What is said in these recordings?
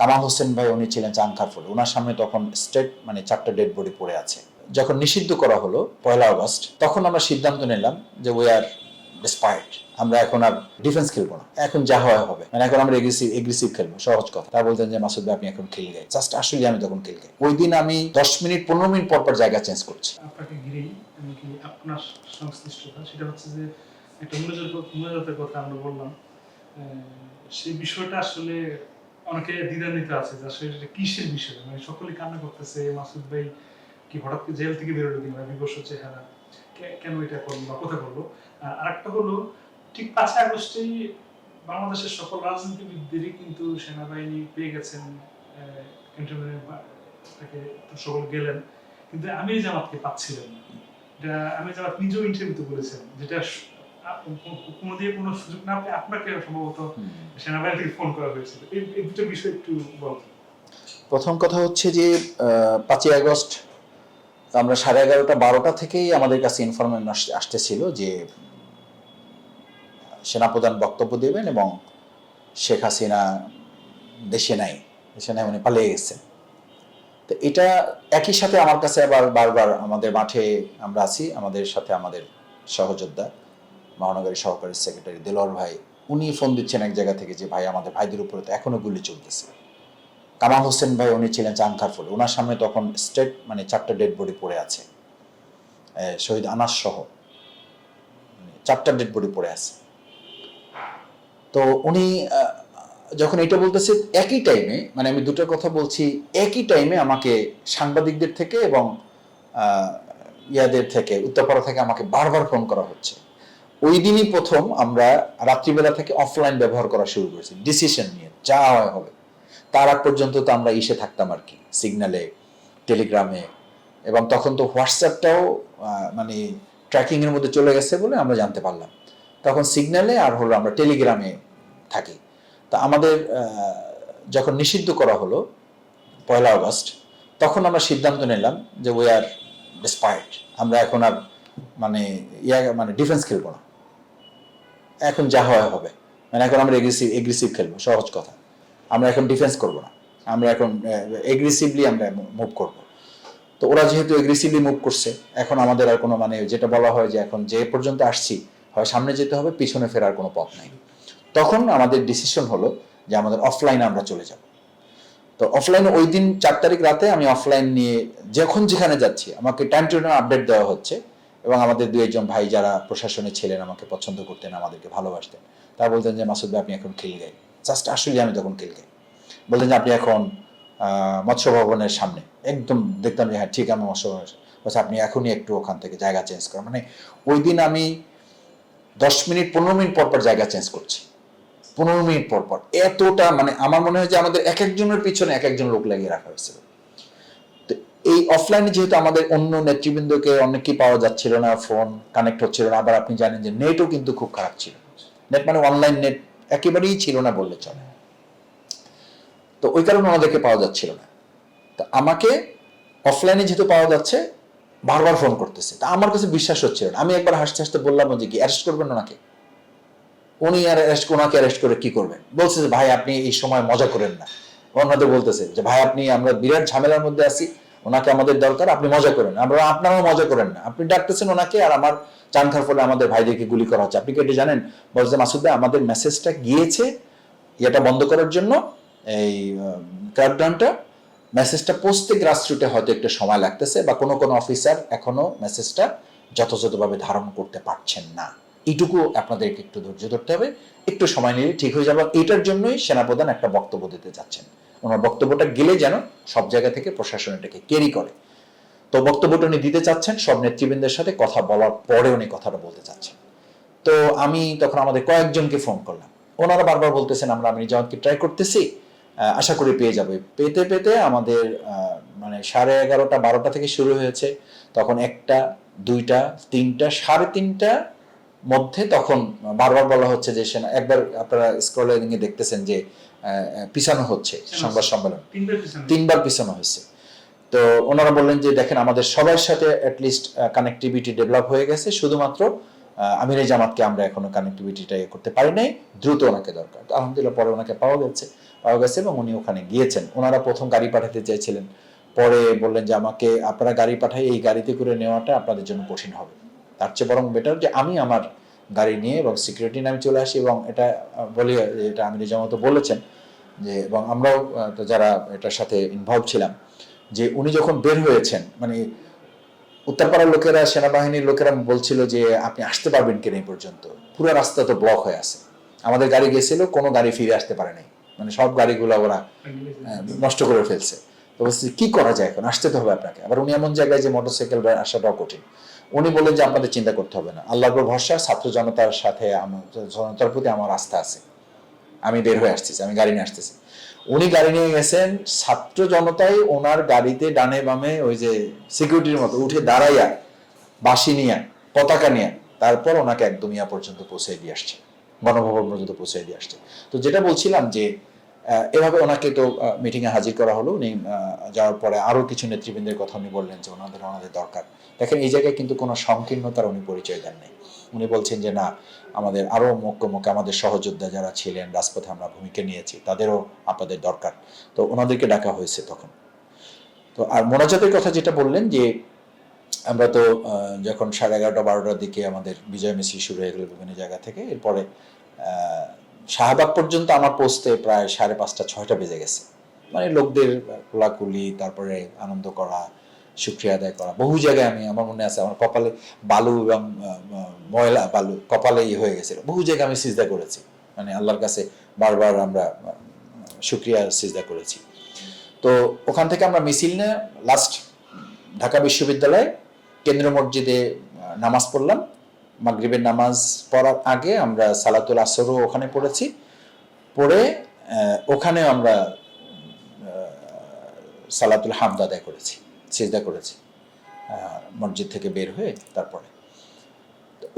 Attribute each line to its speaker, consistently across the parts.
Speaker 1: কামাল হোসেন ভাই উনি ছিলেন চাংখারফুল, ওনার সামনে তখন স্টেট মানে 4টা ডেড বডি পড়ে আছে। যখন নিষিদ্ধ করা হলো 1 আগস্ট, তখন আমরা সিদ্ধান্ত নিলাম যে উই আর ডিসপায়ার্ড, আমরা এখন আর ডিফেন্স খেলবো না, এখন যা হয় হবে, মানে এখন আমরা এগ্রেসিভ খেলবো, সহজ কথা। তা বলতেন যে মাসুদ ভাই আপনি এখন খেল গাই, জাস্ট আসলে আমি তখন খেল গাই। ওই দিন আমি 10 মিনিট 15 মিনিট পর পর জায়গা চেঞ্জ করছি।
Speaker 2: আপনাকে ঘিরেই এমনকি আপনার সংশ্লিষ্টতা, সেটা হচ্ছে যে একটা মনোযোগের কথা আমরা বললাম, সেই বিষয়টা আসলে অনেকে দ্বিধান্বিত আছে যে আসলে এটা কিসের বিষয়, মানে সকলেই কান্না করতেছে মাসুদ ভাই কি হঠাৎ করে জেল থেকে বেরোলো কিংবা বিবশ চেহারা, কেন এটা করলো বা কোথায় করলো। আর একটা হলো ঠিক 5 আগস্টেই বাংলাদেশের সকল রাজনীতিবিদদেরই কিন্তু সেনাবাহিনী পেয়ে গেছেন, তাকে সকল গেলেন, কিন্তু আমির জামাতকে পাচ্ছিলেন না। এটা আমির জামাত নিজেও ইন্টারভিউতে বলেছেন, যেটা কোনো দিয়ে কোনো সুযোগ না পেয়ে আপনাকে সম্ভবত সেনাবাহিনী থেকে ফোন করা হয়েছিল। এই দুটো বিষয় একটু বলতেন।
Speaker 1: প্রথম কথা হচ্ছে যে 5 আগস্ট আমরা 11:30 12টা থেকেই আমাদের কাছে ইনফরমেশন আসতেছিল যে সেনাপ্রধান বক্তব্য দেবেন এবং শেখ হাসিনা দেশে নাই, উনি পালিয়ে গেছেন। তো এটা একই সাথে আমার কাছে আবার বারবার আমাদের মাঠে আমরা আছি, আমাদের সাথে আমাদের সহযোদ্ধা মহানগরী সহকারী সেক্রেটারি দেলোয়ার ভাই, উনি ফোন দিচ্ছেন এক জায়গা থেকে যে ভাই আমাদের ভাইদের উপরে তো এখনো গুলি চলতেছে। কামাল হোসেন ভাই উনি ছিলেন চাংখারফুল, ওনার সামনে তখন স্টেট মানে 4টা ডেড বডি পড়ে আছে, শহীদ আনাস সহ 4টা ডেড বডি পড়ে আছে। তো উনি যখন এটা বলতেছে একই টাইমে, মানে আমি দুটো কথা বলছি, একই টাইমে আমাকে সাংবাদিকদের থেকে এবং ইয়াদের থেকে উত্তরপাড়া থেকে আমাকে বারবার ফোন করা হচ্ছে। ওই দিনই প্রথম আমরা রাত্রিবেলা থেকে অফলাইন ব্যবহার করা শুরু করেছি ডিসিশন নিয়ে, যা হয় হবে। তার আগ পর্যন্ত তো আমরা ইসে থাকতাম আর কি, সিগন্যালে, টেলিগ্রামে, এবং তখন তো হোয়াটসঅ্যাপটাও মানে ট্র্যাকিংয়ের মধ্যে চলে গেছে বলে আমরা জানতে পারলাম। তখন সিগন্যালে আর হলো আমরা টেলিগ্রামে থাকি। তা আমাদের যখন নিষিদ্ধ করা হলো 1 আগস্ট, তখন আমরা সিদ্ধান্ত নিলাম যে উই আর ডিসপায়ার্ড, আমরা এখন আর মানে ডিফেন্স খেলবো না, এখন যা হয় হবে, মানে এখন আমরা এগ্রেসিভ খেলবো, সহজ কথা। আমরা এখন ডিফেন্স করবো না, আমরা এখন এগ্রেসিভলি আমরা মুভ করবো। তো ওরা যেহেতু এগ্রেসিভলি মুভ করছে, এখন আমাদের আর কোনো মানে যেটা বলা হয় যে এখন যে পর্যন্ত আসছি হয় সামনে যেতে হবে, পিছনে ফেরার কোনো পথ নাই। তখন আমাদের ডিসিশন হলো যে আমাদের অফলাইনে আমরা চলে যাব। তো অফলাইনে ওই দিন 4 তারিখ রাতে আমি অফলাইন নিয়ে যখন যেখানে যাচ্ছি আমাকে টাইম টু টাইম আপডেট দেওয়া হচ্ছে, এবং আমাদের 2-1 ভাই যারা প্রশাসনে ছিলেন আমাকে পছন্দ করতেন, আমাদেরকে ভালোবাসতেন, তারা বলতেন যে মাসুদ ভাই আপনি এখন খেল গাই, জাস্ট আসলে আমি তখন খেল গাই। বলতেন যে আপনি এখন মৎস্য ভবনের সামনে, একদম দেখতাম যে হ্যাঁ ঠিক, আমি মৎস্য ভবনের, বলছে আপনি এখনই একটু ওখান থেকে জায়গা চেঞ্জ করেন। মানে ওই দিন আমি 10 মিনিট 15 মিনিট পর পর জায়গা চেঞ্জ করছি, 15 মিনিট পর পর। এতটা মানে আমার মনে হয় যে আমাদের এক একজনের পিছনে এক একজন লোক লাগিয়ে রাখা হয়েছিল। তো এই অফলাইনে যেহেতু আমাদের অন্য নেতৃবৃন্দকে অনেকেই পাওয়া যাচ্ছিল না, ফোন কানেক্ট হচ্ছিল না, আবার আপনি জানেন যে নেটও কিন্তু খুব খারাপ ছিল, নেট মানে অনলাইন নেট একেবারেই ছিল না বললে চলে। তো ওই কারণে ওনাদেরকে পাওয়া যাচ্ছিল না। তো আমাকে অফলাইনে যেহেতু পাওয়া যাচ্ছে, বারবার ফোন করতেছে, তা আমার কাছে বিশ্বাস হচ্ছিল না। আমি একবার হাসতে হাসতে বললাম যে কি অ্যারেস্ট করবেন ওনাকে, উনি আর ওনাকে অ্যারেস্ট করে কি করবেন, বলছে যে ভাই আপনি এই সময় মজা করেন না। ওনাদের বলতেছে যে ভাই আপনি, আমরা বিরাট ঝামেলার মধ্যে আছি, ওনাকে আমাদের দরকার, আপনি মজা করেন, আমরা আপনারাও মজা করেন না, আপনি ডাকতেছেন ওনাকে আর আমার চানখার ফলে আমাদের ভাইদেরকে গুলি করা হচ্ছে, আপনি কি এটা জানেন? বলছে মাসুদ ভাই আমাদের মেসেজটা গিয়েছে এটা বন্ধ করার জন্য, এই ক্র্যাকডাউনটা, মেসেজটা পৌঁছতে গ্রাসরুটে হয়তো একটু সময় লাগতেছে, বা কোনো কোনো অফিসার এখনো মেসেজটা যথাযথভাবে ধারণ করতে পারছেন না, এইটুকু আপনাদেরকে একটু ধৈর্য ধরতে হবে, একটু সময় নিলে ঠিক হয়ে যাবে। এটার জন্যই সেনাপ্রধান একটা বক্তব্য দিতে যাচ্ছেন, ওনার বক্তব্যটা গেলে যেন সব জায়গা থেকে প্রশাসন এটাকে ক্যারি করে। তো বক্তব্যটা উনি দিতে চাচ্ছেন, সব নেতৃবৃন্দের সাথে কথা বলার পরে উনি কথাটা বলতে চাচ্ছেন। তো আমি তখন আমাদের কয়েকজনকে ফোন করলাম, ওনারা বারবার বলতেছেন আমরা আমির জামাতকে ট্রাই করতেছি, আশা করি পেয়ে যাবে। পেতে পেতে আমাদের মানে 11:30 12টা থেকে শুরু হয়েছে, তখন 1টা 2টা 3টা 3:30 মধ্যে তখন বারবার বলা হচ্ছে যে সেনা, একবার আপনারা স্ক্রলিং এ দেখতেছেন যে পিছানো হচ্ছে সংবাদ সম্মেলন, 3বার পিছানো হয়েছে। তো ওনারা বললেন যে দেখেন আমাদের সবার সাথে অ্যাটলিস্ট কানেক্টিভিটি ডেভেলপ হয়ে গেছে, শুধুমাত্র আমির জামাতকে আমরা এখনো কানেক্টিভিটিটা করতে পারি নাই, দ্রুত ওনাকে দরকার। তো আলহামদুলিল্লাহ পরে ওনাকে পাওয়া গেছে, পাওয়া গেছে এবং উনি ওখানে গিয়েছেন। ওনারা প্রথম গাড়ি পাঠাতে চাইছিলেন, পরে বললেন যে আমাকে আপনারা গাড়ি পাঠাই, এই গাড়িতে করে নেওয়াটা আপনাদের জন্য কঠিন হবে, তার চেয়ে বরং বেটার যে আমি আমার গাড়ি নিয়ে এবং সিকিউরিটি নিয়ে আমি চলে আসি। এবং এটা বলি, এটা আমি যেমন তো বলেছেন যে, এবং আমরাও তো যারা এটার সাথে ইনভলভ ছিলাম, যে উনি যখন বের হয়েছেন, মানে উত্তরপাড়ার লোকেরা, সেনাবাহিনীর লোকেরা বলছিল যে আপনি আসতে পারবেন কিনা, এই পর্যন্ত পুরো রাস্তা তো ব্লক হয়ে আছে। আমাদের গাড়ি গেছিল, কোনো গাড়ি ফিরে আসতে পারে নাই, মানে সব গাড়িগুলো ওরা নষ্ট করে ফেলছে। তো বলছি কি করা যায়, এখন আসতে তো হবে আপনাকে। আবার উনি এমন জায়গায় যে মোটরসাইকেল আসাটাও কঠিন। উনি বললেন যে আপনাদের চিন্তা করতে হবে না, আল্লাহর উপর ভরসা, ছাত্র জনতার সাথে জনতার প্রতি আমার আস্থা আছে, আমি বের হয়ে আসতেছি, আমি গাড়ি নিয়ে আসতেছি। উনি গাড়ি নিয়ে গেছেন, ছাত্র জনতাই ওনার গাড়িতে ডানে বামে ওই যে সিকিউরিটির মতো উঠে দাঁড়াইয়া, বাঁশি নিয়ে, পতাকা নিয়ে, তারপর ওনাকে একদম ইয়া পর্যন্ত পৌঁছে দিয়ে আসছে, গণভবন পর্যন্ত পৌঁছে দিয়ে আসছে। তো যেটা বলছিলাম যে এভাবে ওনাকে তো মিটিংয়ে হাজির করা হলো। উনি যাওয়ার পরে আরও কিছু নেতৃবৃন্দের কথা উনি বললেন যে ওনাদের দরকার। দেখেন এই জায়গায় কিন্তু কোনো সংকীর্ণতার উনি পরিচয় দেন নাই। উনি বলছেন যে না, আমাদের আরও মুখ্য আমাদের সহযোদ্ধা যারা ছিলেন, রাজপথে আমরা ভূমিকা নিয়েছি, তাদেরও আপনাদের দরকার। তো ওনাদেরকে ডাকা হয়েছে তখন। তো আর মোনাজাতের কথা যেটা বললেন যে আমরা তো যখন 11:30-12টার দিকে আমাদের বিজয় মিছিল শুরু হয়ে গেল বিভিন্ন জায়গা থেকে, এরপরে শাহবাগ পর্যন্ত আমার পৌঁছতে প্রায় 5:30-6টা বেজে গেছে। মানে লোকদের কোলাকুলি, তারপরে আনন্দ করা, শুকরিয়া আদায় করা, বহু জায়গায় আমার মনে আছে আমার কপালে বালু এবং ময়লা বালু কপালে হয়ে গেছিল, বহু জায়গায় আমি সিজদা করেছি, মানে আল্লাহর কাছে বারবার আমরা শুকরিয়া সিজদা করেছি। তো ওখান থেকে আমরা মিছিল নিয়ে লাস্ট ঢাকা বিশ্ববিদ্যালয়ে কেন্দ্রীয় মসজিদে নামাজ পড়লাম। মাগরিবের নামাজ পড়ার আগে আমরা সালাতুল আসরও ওখানে পড়েছি, পড়ে ওখানে আমরা সালাতুল হামদ আদায় করেছি, সিজদা করেছি মসজিদ থেকে বের হয়ে। তারপরে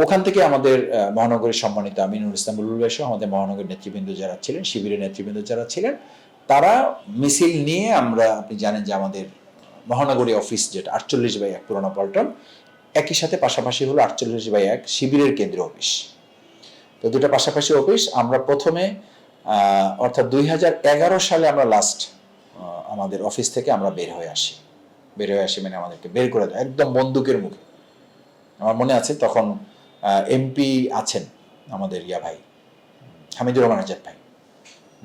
Speaker 1: ওখান থেকে আমাদের মহানগরীর সম্মানিত আমিনুল ইসলাম বুলবুল ভাই সহ আমাদের মহানগরীর নেতৃবৃন্দ যারা ছিলেন, শিবিরের নেতৃবৃন্দ যারা ছিলেন, তারা মিছিল নিয়ে আমরা, আপনি জানেন যে আমাদের মহানগরী অফিস যেটা 48/1 পুরোনো পল্টন, একই সাথে পাশাপাশি হলো 48/1 শিবিরের কেন্দ্রীয় অফিস। তো দুটো পাশাপাশি অফিস। আমরা প্রথমে অর্থাৎ 2011 সালে আমরা লাস্ট আমাদের অফিস থেকে আমরা বের হয়ে আসি মানে আমাদেরকে বের করে দেয় একদম বন্দুকের মুখে। আমার মনে আছে তখন এমপি আছেন আমাদের ভাই হামিদুর রহমান আজাদ ভাই,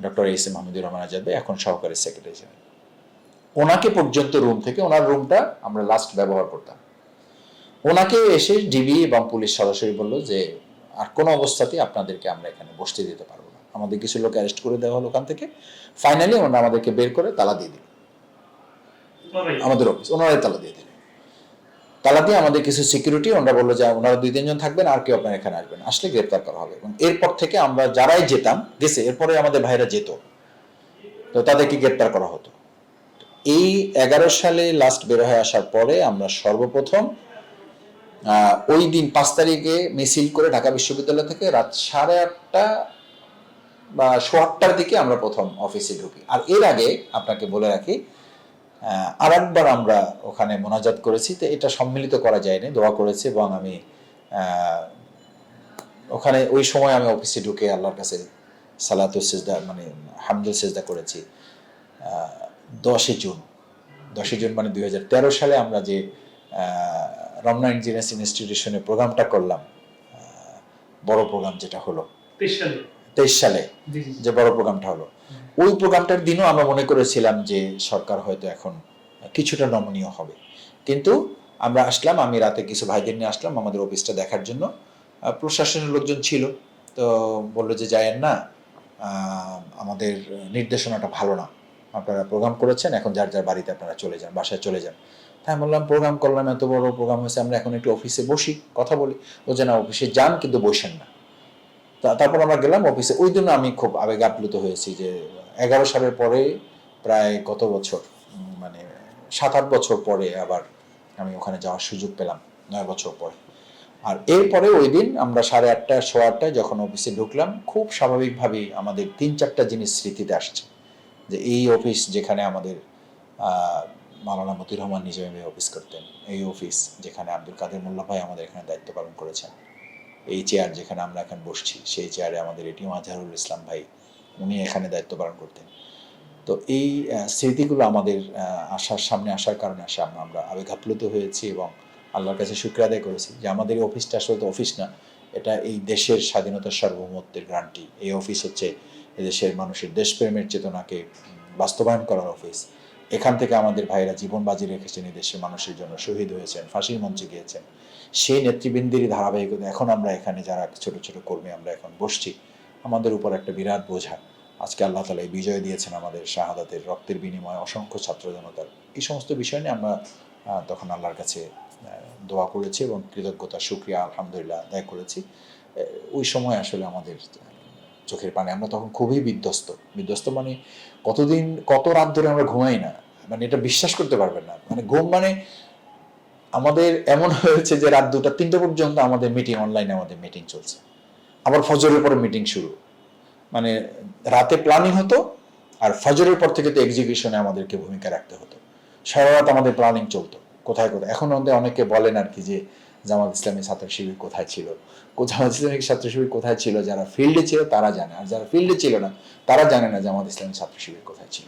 Speaker 1: doctor S M Hamidur Rahman Azad ভাই, এখন সহকারী সেক্রেটারি ছিলেন। ওনাকে পর্যন্ত রুম থেকে, ওনার রুমটা আমরা লাস্ট ব্যবহার করতাম। ওনাকে এসে ডিবি এবং পুলিশ সরাসরি বললো যে আর কোনো অবস্থাতেই আপনাদেরকে আমরা এখানে বসতে দিতে পারবো না। আমাদের কিছু লোক অ্যারেস্ট করে দেওয়া হলো ওখান থেকে। ফাইনালি ওনারা আমাদেরকে বের করে তালা দিয়ে দিল, আমাদের অফিস ওনারাই তালা দিয়ে দিল। তালা দিয়ে আমাদের কিছু সিকিউরিটি, ওনারা বললো যে ওনারা 2-3 জন থাকবেন, আর কেউ আপনার এখানে আসবেন, আসলে গ্রেপ্তার করা হবে। এবং এরপর থেকে আমরা যারাই যেতাম গেছে, এরপরে আমাদের ভাইরা যেত, তো তাদেরকে গ্রেপ্তার করা হতো। এই 11 সালে লাস্ট বের হয়ে আসার পরে আমরা সর্বপ্রথম ওই দিন 5 তারিখে মিছিল করে ঢাকা বিশ্ববিদ্যালয় থেকে রাত 8:30 বা 8:15টার দিকে আমরা প্রথম অফিসে ঢুকি। আর এর আগে আপনাকে বলে রাখি, আর একবার আমরা ওখানে মোনাজাত করেছি, তো এটা সম্মিলিত করা যায়নি, দোয়া করেছি। এবং আমি ওখানে ওই সময় আমি অফিসে ঢুকে আল্লাহর কাছে সালাতুল সিজদা মানে হামদুল সিজদা করেছি। 10 জুন মানে 2013 সালে আমরা যে রমনা ইঞ্জিনিয়ার্স ইনস্টিটিউশনে প্রোগ্রামটা করলাম, বড় প্রোগ্রাম যেটা হলো 23 সালে যে বড় প্রোগ্রামটা হলো, ওই প্রোগ্রামটার দিনও আমরা মনে করেছিলাম যে সরকার হয়তো এখন কিছুটা নমনীয় হবে। কিন্তু আমরা আসলাম, আমি রাতে কিছু ভাইদের নিয়ে আসলাম আমাদের অফিসটা দেখার জন্য। প্রশাসনের লোকজন ছিল, তো বললো যে যায়েন না, আমাদের নির্দেশনাটা ভালো না, আপনারা প্রোগ্রাম করেছেন, এখন যার যার বাড়িতে আপনারা চলে যান, বাসায় চলে যান। তাই বললাম প্রোগ্রাম করলাম, এত বড় প্রোগ্রাম হয়েছে, আমরা এখন একটু অফিসে বসি, কথা বলি। ও যে না, অফিসে যান কিন্তু বসেন না। তারপর আমরা গেলাম অফিসে। ওই দিন আমি খুব আবেগ আপ্লুত হয়েছি যে 11 সালের পরে প্রায় কত বছর, মানে 7-8 বছর পরে আবার আমি ওখানে যাওয়ার সুযোগ পেলাম, 9 বছর পরে। আর এরপরে ওই দিন আমরা 8:30 8:15 যখন অফিসে ঢুকলাম, খুব স্বাভাবিকভাবেই আমাদের 3-4টা জিনিস স্মৃতিতে আসছে। যে এই অফিস যেখানে আমাদের মাওলানা মতিউর রহমান নিজামী অফিস করতেন, এই অফিস যেখানে আব্দুল কাদের মোল্লা ভাই আমাদের এখানে দায়িত্ব পালন করেছেন, এই চেয়ার যেখানে আমরা এখন বসছি, সেই চেয়ারে আমাদের এটিএম আজহারুল ইসলাম ভাই, উনি এখানে দায়িত্ব পালন করতেন। তো এই স্মৃতিগুলো আমাদের সামনে আসার কারণে আমরা আবেগ আপ্লুত হয়েছি এবং আল্লাহর কাছে শুকরিয়া আদায় করেছি যে আমাদের এই অফিসটা আসলে তো অফিস না, এটা এই দেশের স্বাধীনতার সার্বভৌমত্বের গ্রান্টি। এই অফিস হচ্ছে এদেশের মানুষের দেশপ্রেমের চেতনাকে বাস্তবায়ন করার অফিস। এখান থেকে আমাদের ভাইয়েরা জীবন বাজি রেখেছেন, এই দেশের মানুষের জন্য শহীদ হয়েছেন, ফাঁসির মঞ্চে গিয়েছেন। সেই নেতৃবৃন্দেরই ধারাবাহিকতা এখন আমরা এখানে যারা ছোট ছোট কর্মী আমরা এখন বসছি, আমাদের উপর একটা বিরাট বোঝা। আজকে আল্লাহ তালা এই বিজয় দিয়েছেন আমাদের, শাহাদাতের রক্তের বিনিময়ে অসংখ্য ছাত্র জনতার। এই সমস্ত বিষয় নিয়ে আমরা তখন আল্লাহর কাছে দোয়া করেছি এবং কৃতজ্ঞতা শুকরিয়া আলহামদুলিল্লাহ আদায় করেছি। ওই সময় আসলে আমাদের চোখের পানি, আমরা তখন খুবই বিধ্বস্ত মানে কত রাত ধরে আমরা ঘুমাই না, মানে এটা বিশ্বাস করতে পারবেন না। মানে ঘুম মানে আমাদের এমন হয়েছে যে রাত 2টা 3টা পর্যন্ত আমাদের মিটিং, অনলাইনে আমাদের মিটিং চলছে, আবার ফজরের পরে মিটিং শুরু। মানে রাতে প্ল্যানিং হতো আর ফজরের পর থেকে তো এক্সিকিউশনে আমাদেরকে ভূমিকা রাখতে হতো। সারা রাত আমাদের প্ল্যানিং চলতো কোথায় কোথায়। এখন অনেকে বলেন আর কি যে জামাত ইসলামী ছাত্র শিবির কোথায় ছিল। জামাত ইসলামী ছাত্র শিবির কোথায় ছিল, যারা ফিল্ডে ছিল তারা জানে, আর যারা ফিল্ডে ছিল না তারা জানে না জামাত ইসলামী ছাত্র শিবির কোথায় ছিল।